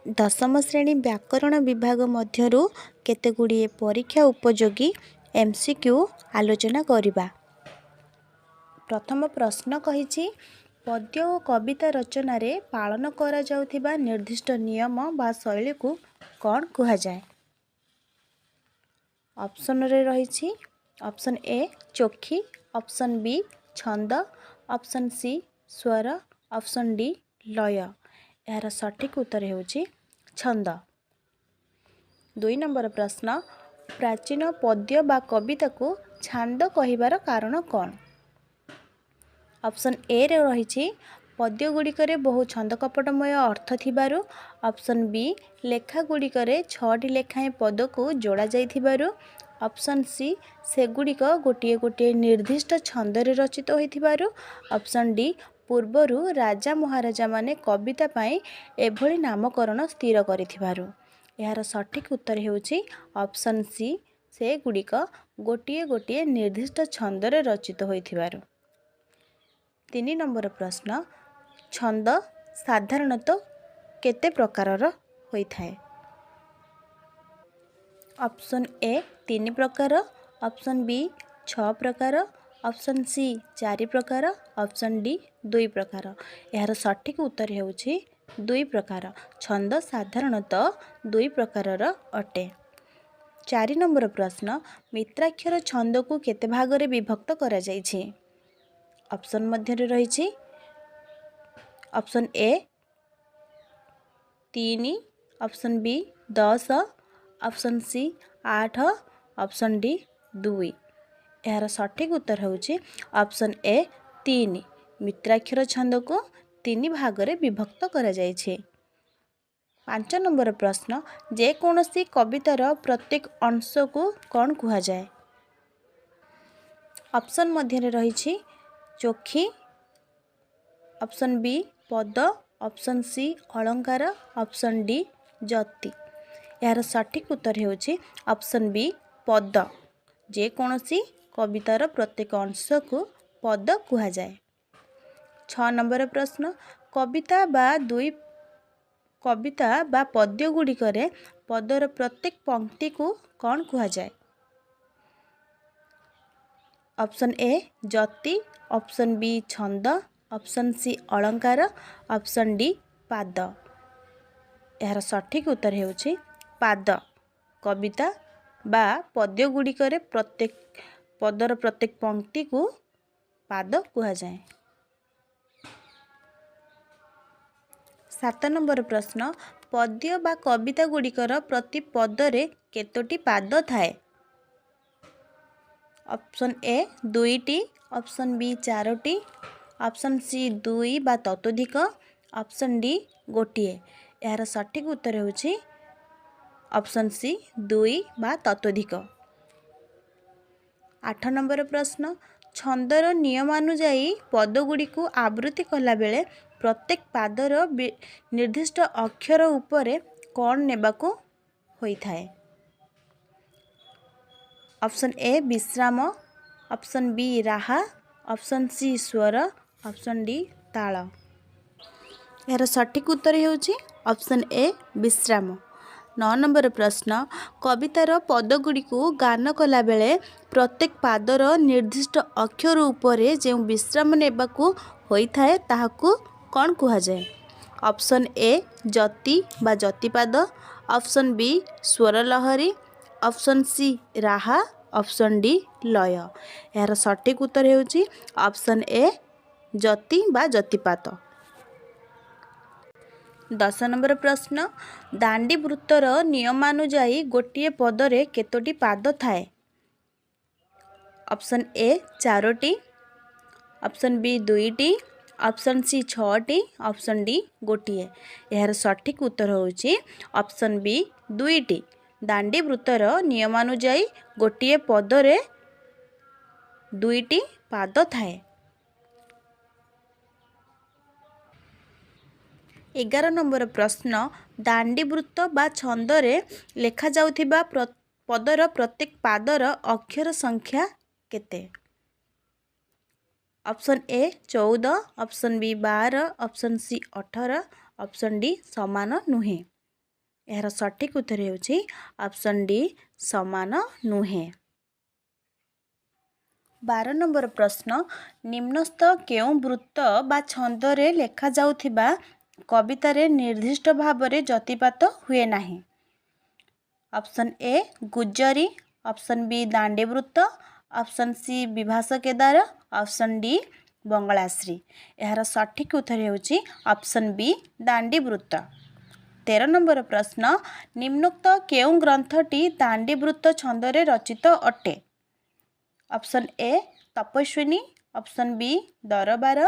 दशम श्रेणी व्याकरण विभाग मध्यरु केतेगुड़िए परीक्षा उपयोगी एमसीक्यू आलोचना करिबा। प्रथम प्रश्न कहिछि पद्य और कविता रचना रे पालन करा जाउथिबा निर्दिष्ट नियम बा शैली को कौन कहा जाए। ऑप्शन रे रहिछि option A Chokhi, option B छंद, ऑप्शन सी स्वर, ऑप्शन डी लय। यार सठिक उत्तर हेउछि छंद। 2 नंबर प्रश्न प्राचीन पद्य बा कविता को छांद कहिबार कारण कौन। ऑप्शन ए रे रहिछि पद्य गुड़िकरे बहु छंद कपटमय अर्थ थिबारु, ऑप्शन बी लेखा गुड़िकरे 6टी लेखाएं पद को जोड़ा जाइथिबारु, ऑप्शन सी सेगुड़िक गोटे गोटे निर्दिष्ट छंदरे रचित होइथिबारु, ऑप्शन डी पूर्वरु राजा महाराजा माने कविता पाई एभली नामकरण स्थिर करिथिबारु। यार सठिक उत्तर हेउछि ऑप्शन सी सेगुड़िक गोटे गोटे निर्दिष्ट छंदरे रचित होइथिबारु। 3 नंबर प्रश्न छंद साधारणतः केते प्रकारर होइथाय। ऑप्शन ए 3 प्रकार, ऑप्शन बी 6 प्रकार, ऑप्शन सी 4 प्रकार, ऑप्शन डी 2 प्रकार। यार सठिक उत्तर हेउछि 2 प्रकार। छंद साधारणतः 2 प्रकारर अटे। 4 नंबर प्रश्न मित्राक्षर छंद को केते भागरे विभक्त करा जाइछि। ऑप्शन मध्य रही option A 3, option B 10, option C 8, option D 2। यार सठिक उत्तर होउछि ऑप्शन ए 3। मित्राक्षर छंद को 3 भागरे विभक्त करा जाइछि। 5 नंबर प्रश्न जे कोनोसी कवितार प्रत्येक अंश को कौन कहा जाए। ऑप्शन मध्य रही चोखी, ऑप्शन बी पद, ऑप्शन सी अलंकार, ऑप्शन डी जति। यार सठिक उत्तर हेउछि ऑप्शन बी पद। जे कोनोसी कवितार प्रत्येक अंश को पद कहा जाए। 6 नंबर प्रश्न कविता बा पद्य गुड़िकरे पदर प्रत्येक पंक्ति को कौन कहा जाए। ऑप्शन ए जति, ऑप्शन बी छंद, ऑप्शन सी अलंकार, ऑप्शन डी पाद। यार सठिक उत्तर हेउछि पाद। कविता बा पद्य गुड़िकरे प्रत्येक पदर प्रत्येक पंक्ति को पाद कहा जाए। 7 नंबर प्रश्न पद्य बा कविता गुड़िकर प्रति पदरे केतोटी पाद थाए। ऑप्शन ए 2टी, ऑप्शन बी 4टी, ऑप्शन सी 2 बा ततोधिक, ऑप्शन डी गोटिए। यार सठिक उत्तर हेउछि ऑप्शन सी 2 बा ततोधिक। 8 नंबर प्रश्न छंदर नियमानुजाई पदगुड़ी को आवृत्ति कला बेले प्रत्येक पादर निर्दिष्ट अक्षर उपरे कौन नेबाको होइथाए। ऑप्शन ए विश्राम, ऑप्शन बी राहा, ऑप्शन सी स्वर, ऑप्शन डी ताल। यार सठिक उत्तर हेउछि ऑप्शन ए विश्राम। 9 नंबर प्रश्न कवितार पदगुड़ी को गान कला बेले प्रत्येक पादर निर्दिष्ट अक्षर उपरे जो विश्राम नेबाको होइथाए ताहाकू कौन कहा जाए। ऑप्शन ए जति बा जतिपाद, ऑप्शन बी स्वर लहरी, ऑप्शन सी राहा, ऑप्शन डी लय। यार सठिक उत्तर हेउछि ऑप्शन ए जति बा जतिपाद। 10 नंबर प्रश्न दांडी वृत्तर नियमानुजाई गोटे पदरे केतोटी पाद थाए। ऑप्शन ए 4टी, ऑप्शन बी 2टी, ऑप्शन सी 6टी, ऑप्शन डी गोटिए। यार सठिक उत्तर होउछि ऑप्शन बी 2टी। दांडी वृत्तर नियमानुजाई गोटे पदरे 2टी पाद थाए। 11 नंबर प्रश्न दांडी वृत्त बा छंदरे लेखा जाउथिबा पदर प्रत्येक पादर अक्षर संख्या केते। Option A 14, option B 12, option C 18, option D समान नुहे। यार सठिक उत्तर ହେଉଛି ऑप्शन डी समान नुहे। 12 नंबर प्रश्न निम्नस्थ केउं वृत्त बा छंदरे लेखा जाउथिबा कवितारे निर्दिष्ट भावरे जतिपात हुए नाही। ऑप्शन ए गुज्जरी, ऑप्शन बी दांडी वृत्त, ऑप्शन सी विभास केदार, ऑप्शन डी बंगलाश्री। यार सठिक उत्तर ହେଉଛି ऑप्शन बी दांडी वृत्त। 13 नंबर प्रश्न निम्नोक्त केउं ग्रंथटी दांडी वृत्त छंदरे रचित अटे। Option A Tapaswini, option B Darbar,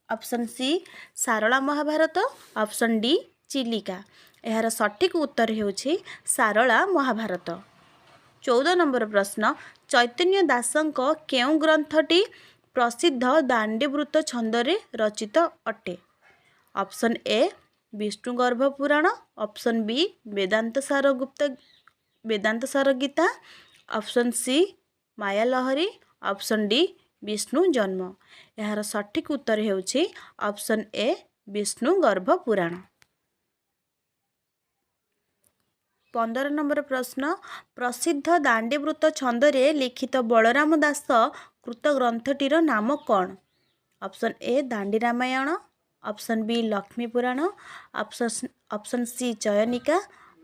option C Sarala Mahabharata, option D Chilika. यार सठिक उत्तर ହେଉଛି सारला महाभारत। 14 नंबर प्रश्न चैतन्य दासଙ୍କ केउं ग्रंथटी प्रसिद्ध दांडीवृत्त छंदरे रचित अटे। Option A Vishnugarbha Purana, option B Vedanta Sara Gita, option C Maya Lahari, option D Vishnu Janma. यार सठिक उत्तर ହେଉଛି option A Vishnugarbha Purana. 15 number प्रश्न प्रसिद्ध दांडीवृत्त छंदरे लिखित बलराम दास कृत ग्रंथटीर नाम कौन। Option A Dandi Ramayana, option B Lakshmi Purana, option C Chayanika,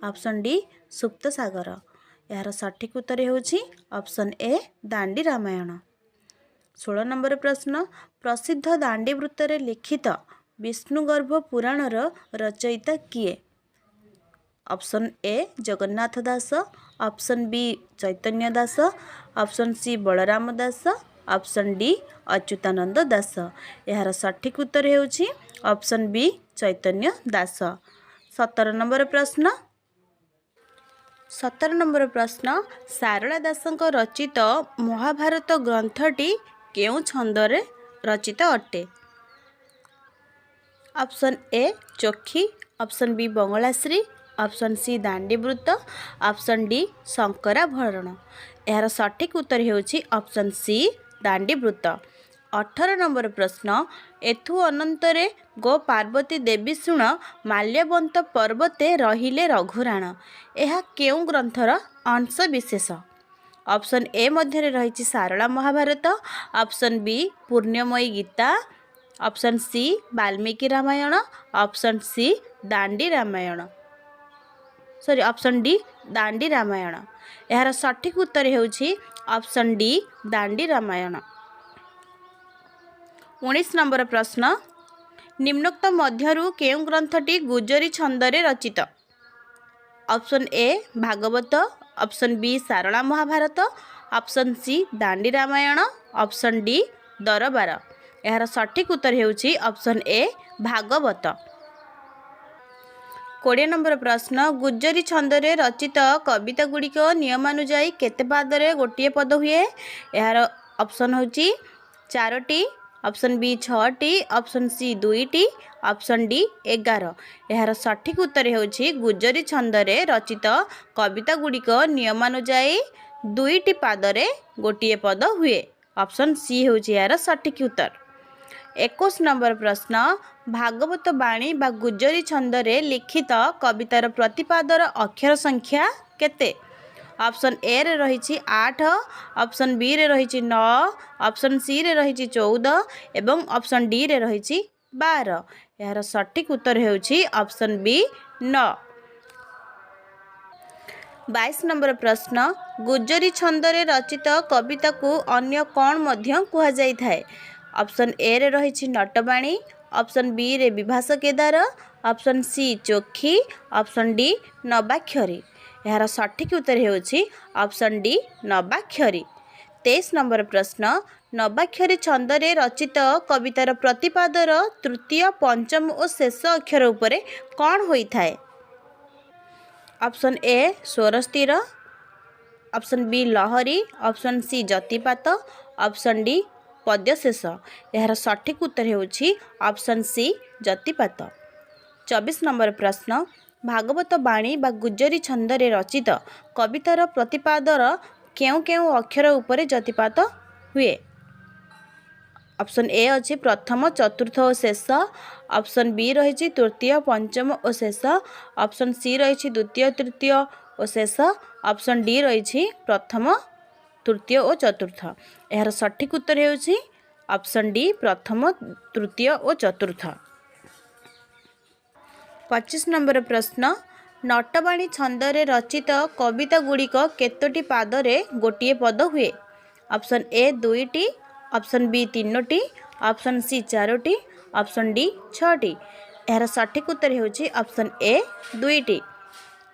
option D Supta Sagar. यार सठिक उत्तर ହେଉଛି option A Dandi Ramayana. 16 number प्रश्न प्रसिद्ध दांडीवृत्तरे लिखित विष्णुगर्भ पुराणर रचयिता किए। Option A Jagannath Das, option B Chaitanya Das, option C Balaram Das, option D Achyutananda Das. यार सठिक उत्तर ହେଉଛି option B Chaitanya Das. 17 number प्रश्न 17 नंबर प्रश्न सारला दासଙ୍କ रचित महाभारत ग्रंथटी केउं छंदरे रचित अटे। Option A Chokhi, option B Bangalashri, option C Dandibrutta, option D Sankarabharana. यार सठिक उत्तर ହେଉଛି ऑप्शन सी दांडीवृत्त। 18 नंबर प्रश्न एथु अनंतरे गो पार्वती देवी शुण माल्यवंत पर्वते रहिले रघुराण। यह केउं ग्रंथर अंश विशेष। ऑप्शन ए मध्य रही Sarala Mahabharata, option B Purnamayi Gita, option C Valmiki Ramayana, option C Dandi Ramayana sorry option D Dandi Ramayana. यार सठिक उत्तर ହେଉଛି option D Dandi Ramayana. 19 number प्रश्न निम्नोक्त मध्यरु केउं ग्रंथटी गुज्जरी छंदरे रचित। Option A Bhagavata, option B Sarala Mahabharata, option C Dandi Ramayana, option D दरबार। यार सठिक उत्तर ହେଉଛି ऑप्शन ए भागवत। 20 नंबर प्रश्न गुज्जरी छंदरे रचित कविता गुड़िक नियमानुजाई केते पादरे गोटे पद हुए। यार ऑप्शन होची 4टी, ऑप्शन बी 6टी, ऑप्शन सी 2टी, ऑप्शन डी 11। यार सठिक उत्तर होची गुज्जरी छंदरे रचित कविता गुड़िक नियमानुजाई 2टी पादरे गोटे पद हुए। ऑप्शन सी होची यार सठिक उत्तर। 21 नंबर प्रश्न भागवत बाणी बा गुज्जरी छंदरे लिखित कवितार प्रतिपादर अक्षर संख्या केते। ऑप्शन ए रे रही 8, ऑप्शन बी रे रही 9, ऑप्शन सी रे रही 14 एवं ऑप्शन डी रे रही 12। यार सठिक उत्तर होची ऑप्शन बी 9। 22 नंबर प्रश्न गुज्जरी छंदरे रचित कविता को अन्य कौन मध्य कुहा जाई थाए। ऑप्शन ए रे रही नटबाणी, ऑप्शन बी रे Bibhas Kedar, option C Chokhi, option D Nabakshari. यार सठिक उत्तर होची ऑप्शन डी नवाक्षरी। 23 नंबर प्रश्न नवाक्षरी छंदरे रचित कवितार प्रतिपादर तृतीय, पंचम और शेष अक्षर उपरे कौन होई थाए। ऑप्शन ए स्वर स्थिर, ऑप्शन बी लहरी, ऑप्शन सी जतिपात, ऑप्शन डी पद्यशेष। यार सठिक उत्तर होची ऑप्शन सी जतिपात। 24 नंबर प्रश्न भागवत बाणी बा गुज्जरी छंदरे रचित कवितार प्रतिपादर केउं केउं अक्षर उपरे जतिपात हुए। ऑप्शन ए अच्छी प्रथम चतुर्थ और शेष, ऑप्शन बी रही तृतीय पंचम और शेष, ऑप्शन सी रही द्वितीय तृतीय और शेष, ऑप्शन डी रही प्रथम तृतीय और चतुर्थ। यार सठिक उत्तर होउछि ऑप्शन डी प्रथम तृतीय और चतुर्थ। 25 नंबर प्रश्न नटवाणी छंदरे रचित कविता गुड़िक केतोटी पादरे गोटिए पद हुए? ऑप्शन ए 2टी, ऑप्शन बी 3टी, ऑप्शन सी 4टी, ऑप्शन डी 6टी। यार सठिक उत्तर होउछि ऑप्शन ए 2टी।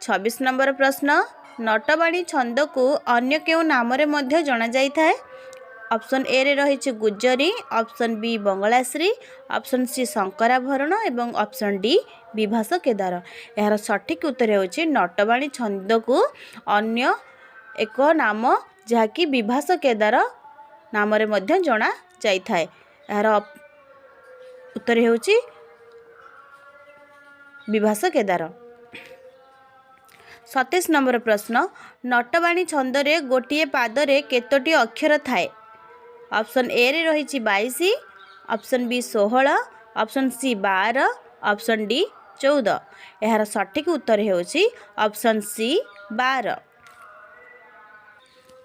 26 नंबर प्रश्न नटवाणी छंद को अन्य केउ नाम रे मध्य जना जाई थाए? ऑप्शन ए रे रही Gujari, option B Bangalashri, option सी शंकराभरण एवं ऑप्शन डी विभास केदार। यार सठिक उत्तर होउछि नटवाणी छंद को अन्य एक नाम जहाँकि विभास केदार नाम रे मध्य जना जाई थाए। यार उत्तर होउछि विभास केदार। 27 नंबर प्रश्न नटवाणी छंदरे गोटिए पादरे केतोटी अक्षर थाए? ऑप्शन ए रे रही 22, option B 16, option C 12, option D 14। यार सठिक उत्तर होउछि ऑप्शन सी 12।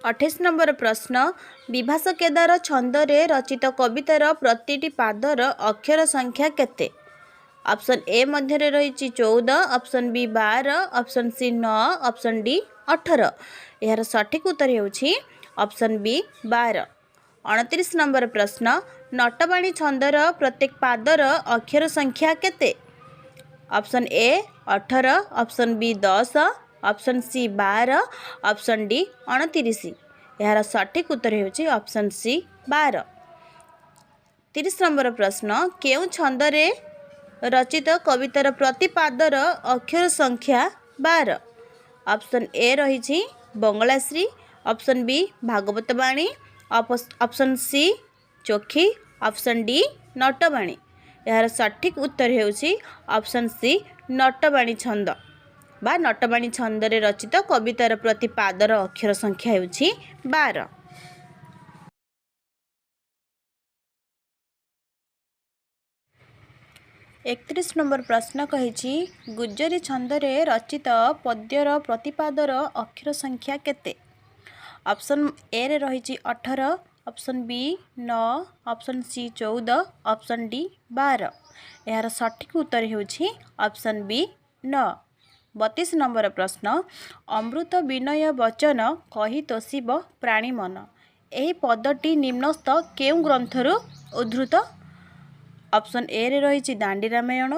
28 नंबर प्रश्न विभास केदार छंदरे रचित कवितार प्रतिटी पादर अक्षर संख्या केते? ऑप्शन ए मध्य रही 14, option B 12, option C 9, option D 18। यार सठिक उत्तर होउछि ऑप्शन बी 12। 29 नंबर प्रश्न नटवाणी छंदर प्रत्येक पादर अक्षर संख्या केते? Option A 18, option B 10, option C 12, option D 29। यार सठिक उत्तर होउछि ऑप्शन सी 12। 30 नंबर प्रश्न केउ छंदरे रचित कवितार प्रति पादर अक्षर संख्या 12? ऑप्शन ए रही बंगलाश्री, ऑप्शन बी भागवत बाणी, option C Chokhi, option D नटवाणी। यार सठिक उत्तर होउछि ऑप्शन सी नटवाणी छंद बा नटवाणी छंदरे रचित कवितार प्रति पादर अक्षर संख्या होउछि 12। 31 नंबर प्रश्न कहिछि गुज्जरी छंदरे रचित पद्यर प्रतिपादर अक्षर संख्या केते? ऑप्शन ए रे रही 18, option B 9, option C 14, option D 12। यार सठिक उत्तर होउछि ऑप्शन बी 9। 32 नंबर प्रश्न अमृत विनय वचन कही तोषिब प्राणी मन एही पदटी निम्नस्थ केउ ग्रंथरु उद्धृत? ऑप्शन ए रे रही Dandi Ramayana,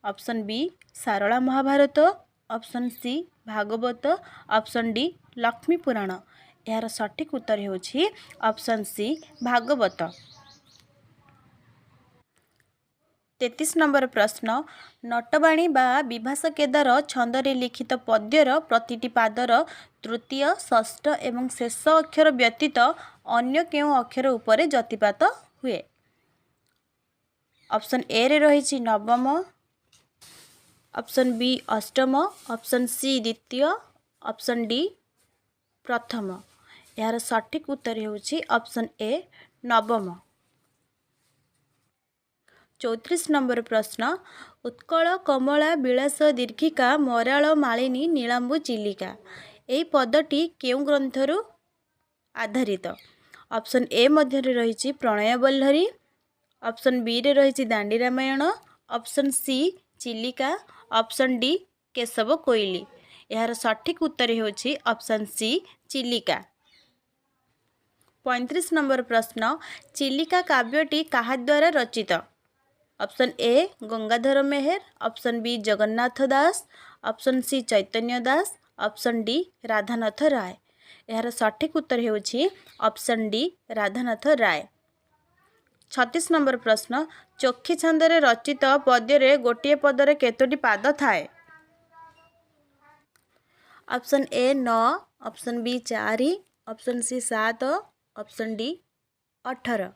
option B Sarala Mahabharata, option C Bhagavata, option D Lakshmi Purana. यार सठिक उत्तर होउछि ऑप्शन सी भागवत। 33 नंबर प्रश्न नटवाणी बा विभास केदार छंदरे लिखित पद्यर प्रतिटी पादर तृतीय, षष्ठ एवं शेष अक्षर व्यतीत अन्य केउ अक्षर उपरे जतिपात हुए? ऑप्शन ए रे रही नवम, ऑप्शन बी अष्टम, ऑप्शन सी द्वितीय, ऑप्शन डी प्रथम। यार सठिक उत्तर होउछि ऑप्शन ए नवम। 34 नंबर प्रश्न उत्कल कमला विलास दीर्घिका मराल मालिनी नीलांबु चिलिका एही पदटी केउ ग्रंथरु आधारित? ऑप्शन ए मध्य रही प्रणय बल्लरी, ऑप्शन बी रे रही Dandi Ramayana, option C Chilika, option D Keshaba Koili. यार सठिक उत्तर होउछि ऑप्शन सी चिलिका। 35 नंबर प्रश्न चिलिका काव्यटी काहा द्वारा रचित? Option A Gangadhar Meher, option B Jagannath Das, option C Chaitanya Das, option D Radhanath Ray. यार सठिक उत्तर होउछि option D Radhanath Ray. 36 number प्रश्न चोखी छंदरे रचित पद्यरे गोटिए पदरे केतोटी पाद थाए? Option A 9, option B 4, option C 7, option D 18।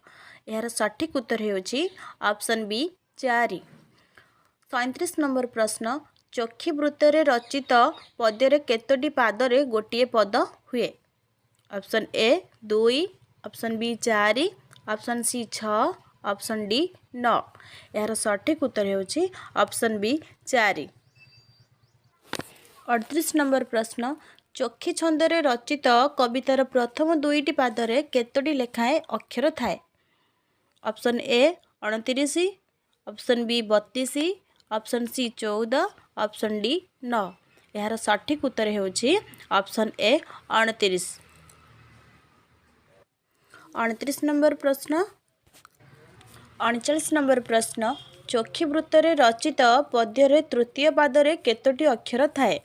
यार सठिक उत्तर होउछि ऑप्शन बी 4। 37 नंबर प्रश्न चोखी वृत्तरे रचित पद्यरे केतोटी पादरे गोटिए पद हुए? Option A 2, option B 4, option C 6, option D 9। यार सठिक उत्तर होची ऑप्शन बी 4। 38 नंबर प्रश्न चोखी छंदरे रचित कवितार प्रथम दुईटी पादरे केतोटी लेखाएं अक्षर थाए? Option A 29, option B 32, option C 14, option D 9। यार सठिक उत्तर होची ऑप्शन ए 29। 29 नंबर प्रश्न 39 नंबर प्रश्न चोखी वृत्तरे रचित पद्ୟରେ तृतीय पादरे केतोटी अक्षर थाए?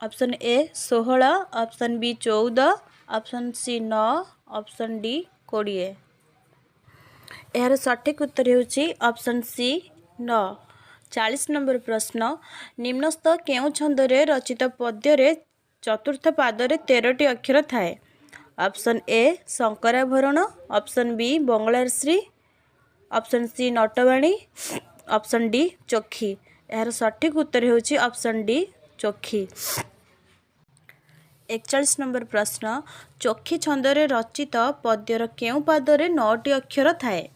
Option A 16, option B 14, option C 9, option D 20। यार सठिक उत्तर होची ऑप्शन सी 9। 40 नंबर प्रश्न निम्नस्थ केउ छंदरे रचित पद्ୟରେ चतुर्थ पादरे 13टी अक्षर थाए? Option A Sankarabharana, option B Bangalashri, option C Natabani, option D Chokhi. यार सठिक उत्तर होची ऑप्शन डी चोखी। 41 नंबर प्रश्न चोखी छंदरे रचित पद्यर केउ पादरे 9टी अक्षर थाए?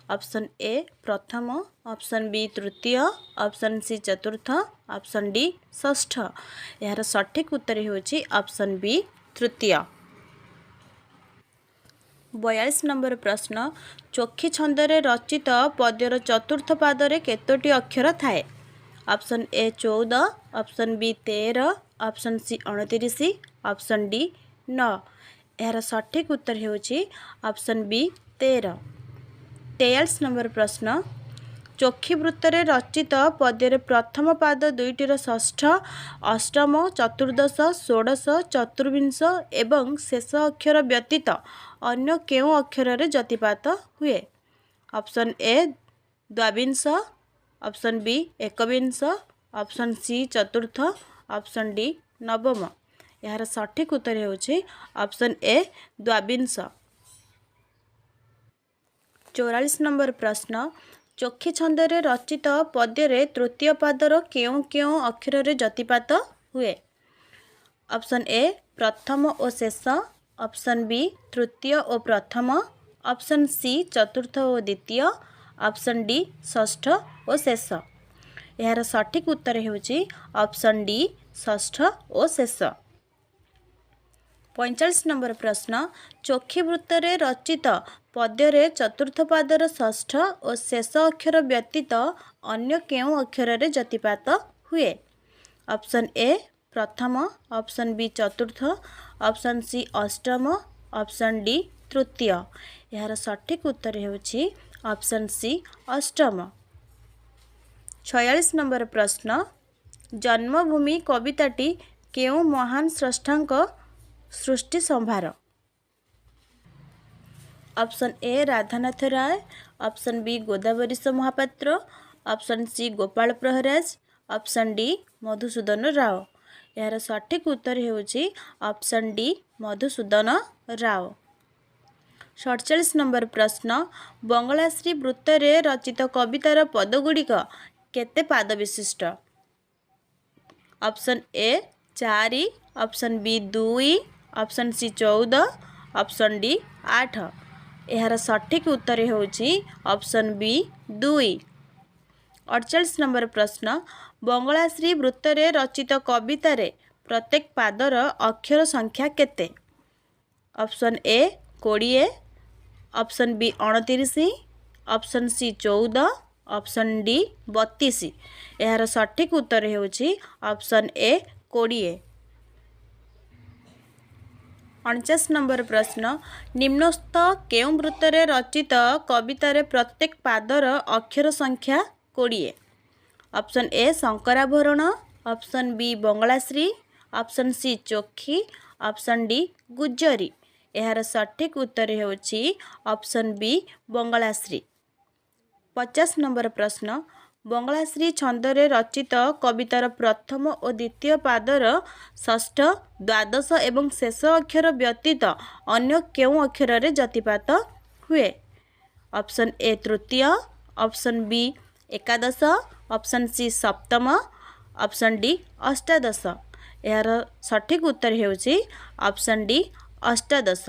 ऑप्शन ए प्रथम, ऑप्शन बी तृतीय, ऑप्शन सी चतुर्थ, ऑप्शन डी षष्ठ। यार सठिक उत्तर होची ऑप्शन बी तृतीय। 42 नंबर प्रश्न चोखी छंदरे रचित पद्यर चतुर्थ पादरे केतोटी अक्षर थाए? Option A 14, option B 13, option C 29, option D 9। यार सठिक उत्तर होची ऑप्शन बी 13। 43 नंबर प्रश्न चोखी वृत्तरे रचित पद्ୟରେ प्रथम पाद दुईटीर षष्ठ, अष्टम, चतुर्दश, षोडश, चतुर्विंश एवं शेष अक्षर व्यतीत अन्य केउ अक्षर जतिपात हुए? ऑप्शन ए द्वाविंश, ऑप्शन बी एकविंश, ऑप्शन सी चतुर्थ, ऑप्शन डी नवम। यार सठिक उत्तर होची ऑप्शन ए द्वाविंश। 44 नंबर प्रश्न चोखी छंदरे रचित पद्ୟରେ तृतीय पादर केउ केउ अक्षर जतिपात हुए? ऑप्शन ए प्रथम और शेष, ऑप्शन बी तृतीय और प्रथम, ऑप्शन सी चतुर्थ और द्वितीय, ऑप्शन डी षष्ठ और शेष। यार सठिक उत्तर होची ऑप्शन डी षष्ठ और शेष। 45 नंबर प्रश्न चोखी वृत्तरे रचित पद्ୟରେ चतुर्थ पादर षष्ठ और शेष अक्षर व्यतीत अन्य केउ अक्षर जतिपात हुए? ऑप्शन ए प्रथम, ऑप्शन बी चतुर्थ, ऑप्शन सी अष्टम, ऑप्शन डी तृतीय। यार सठिक उत्तर होची ऑप्शन सी अष्टम। 46 नंबर प्रश्न जन्मभूमि कविताटी केउ महान स्रष्टांक सृष्टि संभार? Option A Radhanath Ray, option B Godabarish Mohapatra, option C Gopal Praharaj, option D Madhusudan Rao. यार सठिक उत्तर होची option D Madhusudan Rao. 47 number प्रश्न बंगलाश्री वृत्तरे रचित कवितार पदगुड़िक केते पाद विशिष्ट? Option A 4, option B 2, option C 14, option D 8। यार सठिक उत्तर होची ऑप्शन बी 2। 48 नंबर प्रश्न बंगलाश्री वृत्तरे रचित कवितारे प्रत्येक पादर अक्षर संख्या केते? Option A 20, option B 29, option C 14, option D 32। यार सठिक उत्तर होची ऑप्शन ए 20। 49 नंबर प्रश्न निम्नस्थ केउ वृत्तरे रचित कवितारे प्रत्येक पादर अक्षर संख्या 20? Option A Sankarabharana, option B Bangalashri, option C Chokhi, option D Gujjari. यार सठिक उत्तर होची ऑप्शन बी बंगलाश्री। 50 नंबर प्रश्न बंगलाश्री छंदरे रचित कवितार प्रथम और द्वितीय पादर षष्ठ, द्वादश एवं शेष अक्षर व्यतीत अन्य केउ अक्षर जतिपात हुए? ऑप्शन ए तृतीय, ऑप्शन बी एकादश, ऑप्शन सी सप्तम, ऑप्शन डी अष्टादश। यार सठिक उत्तर होची ऑप्शन डी अष्टादश।